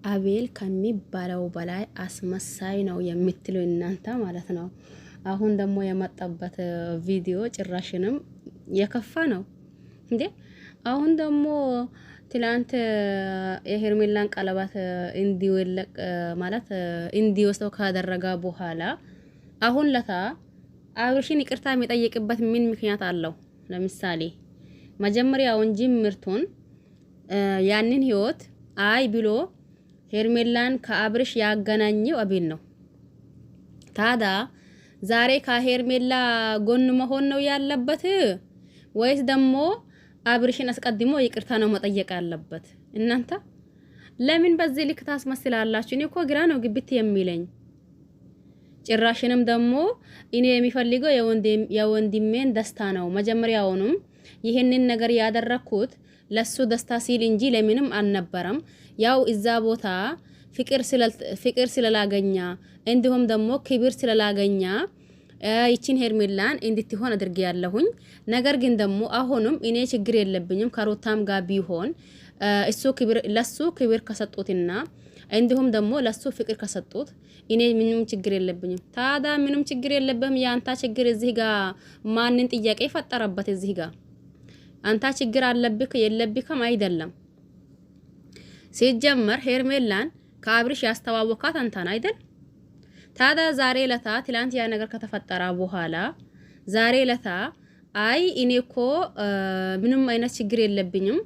አቤል ከሚባለው በላይ አስመሳይ ነው የምትሉ እናንተ ማለት ነው። አሁን ደግሞ የመጣበት ቪዲዮ ጭራሽንም የከፋ ነው እንዴ! አሁን ደግሞ ትላንት የሄርሜላን ቀለባት እንዲወለቅ ማለት እንዲወስደው ካደረጋ በኋላ አሁን ለታ አብርሽን ይቅርታ የሚጠይቅበት ምን ምክንያት አለው? ለምሳሌ መጀመሪያውን ጅምርቱን ያንን ህይወት አይ ብሎ ሄርሜላን ከአብርሽ ያገናኘው አቤል ነው። ታዳ ዛሬ ከሄርሜላ ጎን መሆን ነው ያለበት ወይስ ደግሞ አብርሽን አስቀድሞ ይቅርታ ነው መጠየቅ ያለበት? እናንተ ለምን በዚህ ልክ ታስመስላላችሁ? እኔ እኮ ግራ ነው ግብት የሚለኝ። ጭራሽንም ደግሞ እኔ የሚፈልገው የወንድሜን ደስታ ነው። መጀመሪያውንም ይሄንን ነገር ያደረኩት ለሱ ደስታ ሲል እንጂ ለምንም አልነበረም። ያው እዛ ቦታ ፍቅር ስለላገኛ እንዲሁም ደግሞ ክብር ስለላገኛ ይቺን ሄርሜላን እንድትሆን አድርጌ ያለሁኝ። ነገር ግን ደግሞ አሁንም እኔ ችግር የለብኝም ከሩታም ጋር ቢሆን ለሱ ክብር ከሰጡትና እንዲሁም ደግሞ ለሱ ፍቅር ከሰጡት እኔ ምንም ችግር የለብኝም። ታዳ ምንም ችግር የለብህም። ያንተ ችግር እዚህ ጋር ማንን ጥያቄ ፈጠረበት? እዚህ ጋር አንተ ችግር አለብክ የለብክም አይደለም። ሲጀመር ሄርሜላን ከአብርሽ ያስተዋወካት አንተን አይደል? ታዳ ዛሬ ለታ ትላንት ያ ነገር ከተፈጠረ በኋላ ዛሬ ለታ አይ እኔ እኮ ምንም አይነት ችግር የለብኝም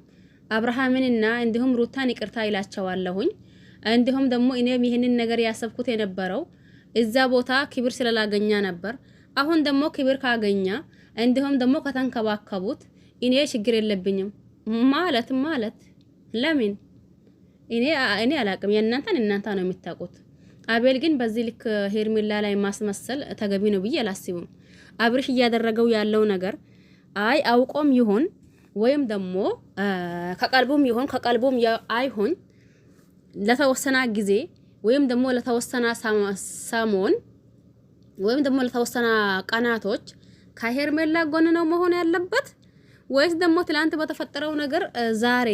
አብርሃምንና እንዲሁም ሩታን ይቅርታ ይላቸዋለሁኝ። እንዲሁም ደግሞ እኔም ይሄንን ነገር ያሰብኩት የነበረው እዛ ቦታ ክብር ስለላገኛ ነበር። አሁን ደግሞ ክብር ካገኛ እንዲሁም ደግሞ ከተንከባከቡት እኔ ችግር የለብኝም ማለት ለምን? እኔ አላቅም። የእናንተን እናንተ ነው የምታውቁት። አቤል ግን በዚህ ልክ ሄርሜላ ላይ ማስመሰል ተገቢ ነው ብዬ አላስብም። አብርሽ እያደረገው ያለው ነገር አይ አውቆም ይሁን ወይም ደግሞ ከቀልቡም ይሁን ከቀልቡም አይሁን ለተወሰነ ጊዜ ወይም ደግሞ ለተወሰነ ሰሞን ወይም ደግሞ ለተወሰነ ቀናቶች ከሄርሜላ ጎን ነው መሆን ያለበት ወይስ ደግሞ ትላንት በተፈጠረው ነገር ዛሬ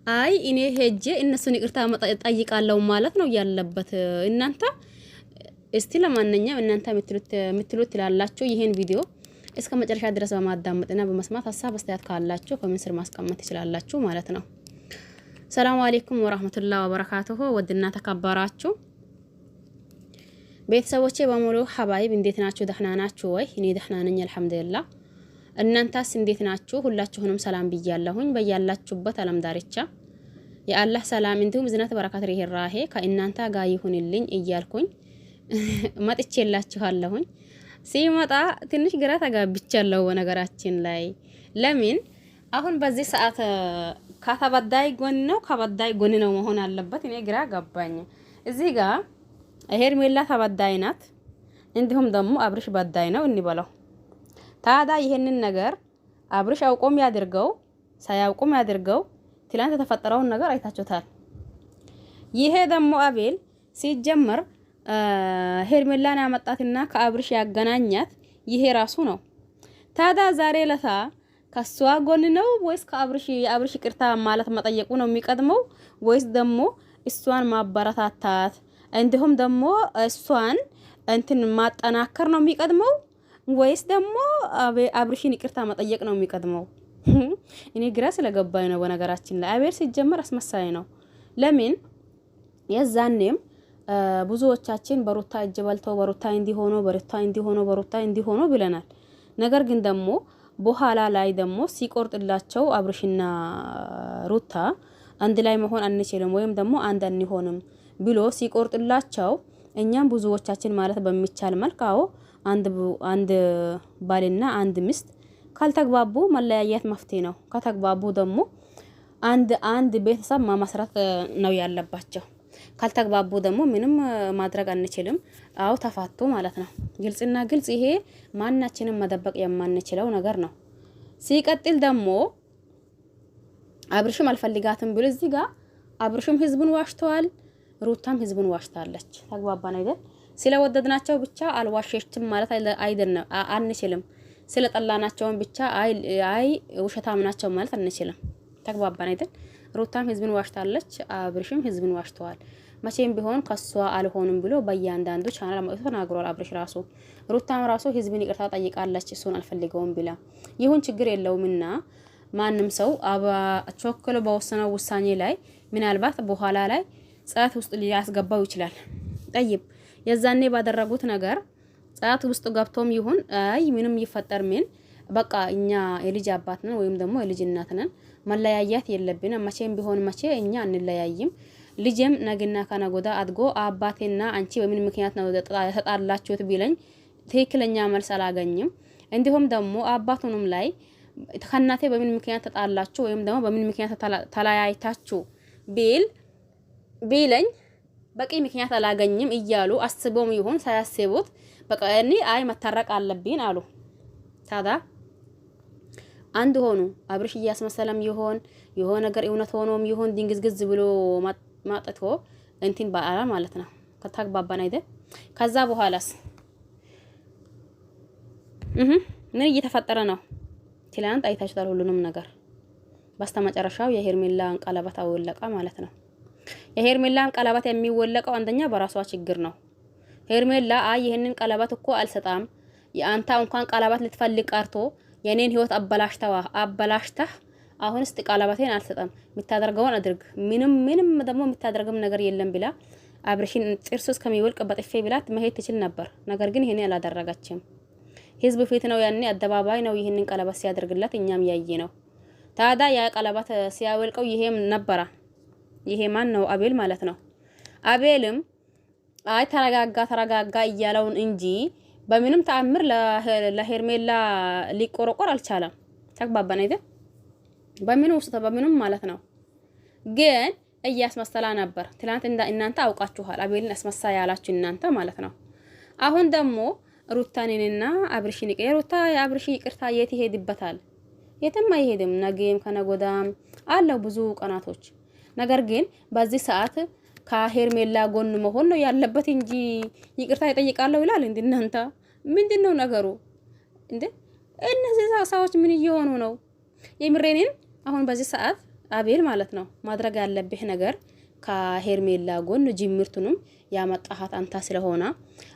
አይ እኔ ሄጄ እነሱን ይቅርታ ጠይቃለሁ ማለት ነው ያለበት? እናንተ እስቲ ለማንኛውም እናንተ የምትሉት ትላላችሁ። ይሄን ቪዲዮ እስከ መጨረሻ ድረስ በማዳመጥና በመስማት ሀሳብ አስተያየት ካላችሁ ኮሜንት ስር ማስቀመጥ ትችላላችሁ ማለት ነው። ሰላም አለይኩም ወራህመቱላሂ ወበረካቱሁ። ወድና ተከበራችሁ ቤተሰቦቼ በሙሉ ሐባይብ እንዴት ናችሁ? ደህና ናችሁ ወይ? እኔ ደህና ነኝ አልሐምዱሊላህ። እናንተስ እንዴት ናችሁ? ሁላችሁንም ሰላም ብያለሁኝ። በያላችሁበት ዓለም ዳርቻ የአላህ ሰላም እንዲሁም ዝናት በረካት ርህራሄ ከእናንተ ጋር ይሁንልኝ እያልኩኝ መጥቼላችኋለሁኝ። ሲመጣ ትንሽ ግራ ተጋብቻለሁ በነገራችን ላይ። ለምን አሁን በዚህ ሰዓት ከተበዳይ ጎን ነው ከበዳይ ጎን ነው መሆን አለበት? እኔ ግራ ገባኝ። እዚህ ጋር ሄርሜላ ተበዳይ ናት፣ እንዲሁም ደግሞ አብርሽ በዳይ ነው እንበለው። ታዳ ይሄንን ነገር አብርሽ አውቆም ያድርገው ሳያውቁም ያድርገው ትላንት የተፈጠረውን ነገር አይታችሁታል። ይሄ ደግሞ አቤል ሲጀመር ሄርሜላን ያመጣትና ከአብርሽ ያገናኛት ይሄ ራሱ ነው። ታዳ ዛሬ ለታ ከሷ ጎን ነው ወይስ የአብርሽ ይቅርታ ማለት መጠየቁ ነው የሚቀድመው ወይስ ደግሞ እሷን ማበረታታት እንዲሁም ደግሞ እሷን እንትን ማጠናከር ነው የሚቀድመው ወይስ ደግሞ አብርሽን ይቅርታ መጠየቅ ነው የሚቀድመው? እኔ ግራ ስለገባኝ ነው በነገራችን ላይ። አቤል ሲጀመር አስመሳይ ነው። ለምን የዛኔም ብዙዎቻችን በሩታ እጅ በልተው በሩታ እንዲሆኑ ብለናል። ነገር ግን ደግሞ በኋላ ላይ ደግሞ ሲቆርጥላቸው አብርሽና ሩታ አንድ ላይ መሆን አንችልም ወይም ደግሞ አንድ አንሆንም ብሎ ሲቆርጥላቸው እኛም ብዙዎቻችን ማለት በሚቻል መልካው አንድ ባልና አንድ ሚስት ካልተግባቡ መለያየት መፍትሄ ነው። ከተግባቡ ደግሞ አንድ ቤተሰብ ማመስረት ነው ያለባቸው። ካልተግባቡ ደግሞ ምንም ማድረግ አንችልም። አው ተፋቱ ማለት ነው። ግልጽና ግልጽ። ይሄ ማናችንም መደበቅ የማንችለው ነገር ነው። ሲቀጥል ደግሞ አብርሽም አልፈልጋትም ብሎ እዚህ ጋር አብርሽም ህዝቡን ዋሽተዋል፣ ሩታም ህዝቡን ዋሽታለች። ተግባባን አይደል? ስለወደድናቸው ብቻ አልዋሸችም ማለት አይደለም አንችልም። ስለጠላናቸው ብቻ አይ ውሸታም ናቸው ማለት አንችልም። ተግባባን አይደል? ሩታም ህዝብን ዋሽታለች፣ አብርሽም ህዝብን ዋሽተዋል። መቼም ቢሆን ከሷ አልሆንም ብሎ በእያንዳንዱ ቻናል መጥቶ ተናግሯል። አብርሽ ራሱ ሩታም ራሱ ህዝብን ይቅርታ ጠይቃለች፣ እሱን አልፈልገውም ብላ። ይሁን ችግር የለውምና ማንም ሰው ቾክሎ በወሰነው ውሳኔ ላይ ምናልባት በኋላ ላይ ጸት ውስጥ ሊያስገባው ይችላል። ጠይብ የዛኔ ባደረጉት ነገር ጸት ውስጥ ገብቶም ይሁን አይ ምንም ይፈጠር ምን በቃ እኛ የልጅ አባት ነን ወይም ደግሞ የልጅ እናት ነን። መለያያት የለብንም መቼም ቢሆን መቼ እኛ አንለያይም። ልጅም ነገና ከነጎዳ አድጎ አባቴና አንቺ በምን ምክንያት ነው ተጣላችሁት ቢለኝ ትክክለኛ መልስ አላገኝም። እንዲሁም ደግሞ አባቱንም ላይ ከናቴ በምን ምክንያት ተጣላችሁ ወይም ደግሞ በምን ምክንያት ተለያይታችሁ ቢለኝ በቂ ምክንያት አላገኝም እያሉ አስቦም ይሁን ሳያስቡት በቃ እኔ አይ መታረቅ አለብኝ አሉ። ታዳ አንድ ሆኑ። አብርሽ እያስመሰለም ይሆን የሆነ ነገር እውነት ሆኖም ይሆን ድንግዝግዝ ብሎ ማጥቶ እንትን ባላ ማለት ነው። ከተግባባን አይደል? ከዛ በኋላስ ምን እየተፈጠረ ነው? ትላንት አይታችኋል ሁሉንም ነገር። በስተመጨረሻው የሄርሜላን ቀለበት አወለቀ ማለት ነው። የሄርሜላን ቀለበት የሚወለቀው አንደኛ በራሷ ችግር ነው። ሄርሜላ አይ ይሄንን ቀለበት እኮ አልሰጣም የአንተ እንኳን ቀለበት ልትፈልግ ቀርቶ የኔን ህይወት አበላሽተህ አሁንስ ቀለበቴን አልሰጣም የምታደርገውን አድርግ ምንም ደግሞ የምታደርገም ነገር የለም ብላ አብርሽን ጥርሱ እስከሚወልቅ በጥፌ ብላት መሄድ ትችል ነበር። ነገር ግን ይሄን አላደረገችም። ህዝብ ፊት ነው ያኔ አደባባይ ነው ይሄንን ቀለበት ሲያደርግላት እኛም ያየ ነው። ታዳ ያ ቀለበት ሲያወልቀው ይሄም ነበረ። ይሄ ማን ነው? አቤል ማለት ነው። አቤልም አይ ተረጋጋ እያለውን እንጂ በምንም ተአምር ለሄርሜላ ሊቆረቆር አልቻለም። ተግባባን አይደል? በምንም ማለት ነው። ግን እያስመሰላ ነበር። ትላንት እናንተ አውቃችኋል። አቤልን አስመሳ ያላችሁ እናንተ ማለት ነው። አሁን ደግሞ ሩታንንና አብርሽን ሩታ የአብርሽ ይቅርታ የት ይሄድበታል? የትም አይሄድም። ነገም ከነጎዳም አለው ብዙ ቀናቶች። ነገር ግን በዚህ ሰዓት ከሄርሜላ ጎን መሆን ነው ያለበት እንጂ ይቅርታ ይጠይቃለሁ ይላል እንዴ? እናንተ ምንድነው ነገሩ እንዴ? እነዚህ ሰዎች ምን እየሆኑ ነው? የምሬንን አሁን በዚህ ሰዓት አቤል ማለት ነው ማድረግ ያለብህ ነገር ከሄርሜላ ጎን ጅምርቱንም ያመጣሃት አንተ ስለሆነ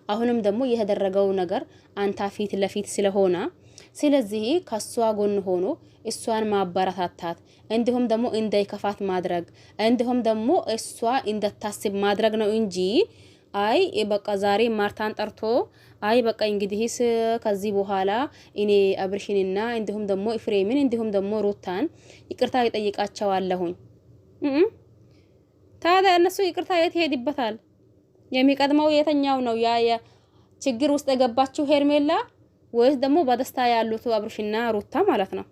አሁንም ደግሞ የተደረገው ነገር አንተ ፊት ለፊት ስለሆነ ስለዚህ ከሷ ጎን ሆኖ እሷን ማበረታታት እንዲሁም ደግሞ እንዳይከፋት ማድረግ እንዲሁም ደግሞ እሷ እንደታስብ ማድረግ ነው እንጂ አይ በቃ ዛሬ ማርታን ጠርቶ አይ በቃ እንግዲህስ ከዚህ በኋላ እኔ አብርሽንና እንዲሁም ደግሞ ኢፍሬምን እንዲሁም ደግሞ ሩታን ይቅርታ ይጠይቃቸዋለሁኝ። ታዲያ እነሱ ይቅርታ የት ሄድበታል? የሚቀድመው የተኛው ነው? ያ ችግር ውስጥ የገባችው ሄርሜላ ወይስ ደግሞ በደስታ ያሉት አብርሽና ሩታ ማለት ነው?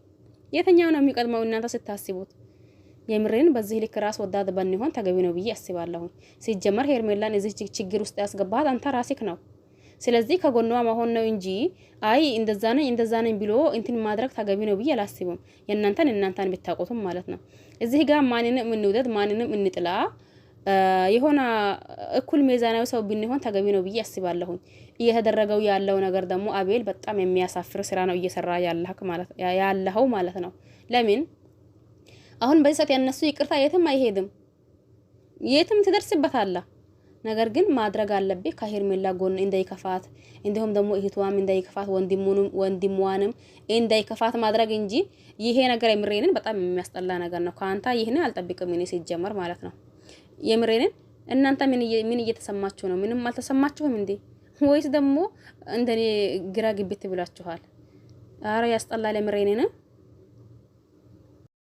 የተኛው ነው የሚቀድመው እናንተ ስታስቡት? የምሬን በዚህ ልክ ራስ ወዳድ በንሆን ተገቢ ነው ብዬ አስባለሁ። ሲጀመር ሄርሜላን እዚህ ችግር ውስጥ ያስገባት አንተ ራስክ ነው። ስለዚህ ከጎኗ መሆን ነው እንጂ አይ እንደዛ ነኝ ብሎ እንትን ማድረግ ተገቢ ነው ብዬ አላስብም። እናንተን ብታቆቱም ማለት ነው። እዚህ ጋር ማንንም እንውደድ ማንንም እንጥላ የሆነ እኩል ሚዛናዊ ሰው ብንሆን ተገቢ ነው ብዬ አስባለሁ። እየተደረገው ያለው ነገር ደግሞ አቤል በጣም የሚያሳፍር ስራ ነው እየሰራ ያለው ማለት ነው። ለምን አሁን በዚህ ሰዓት ያነሱ ይቅርታ የትም አይሄድም፣ የትም ትደርስበታለህ። ነገር ግን ማድረግ አለብህ ከሄርሜላ ጎን እንዳይከፋት እንዲሁም ደግሞ እህቷም እንዳይከፋት ወንድሟንም እንዳይከፋት ማድረግ እንጂ ይሄ ነገር የምሬንን በጣም የሚያስጠላ ነገር ነው። ካንተ ይሄን አልጠብቅም እኔ ሲጀመር ማለት ነው። የምሬንን እናንተ ምን እየተሰማችሁ ነው? ምንም አልተሰማችሁም እንዴ? ወይስ ደግሞ እንደኔ ግራ ግብት ብላችኋል? አረ ያስጠላል የምሬንን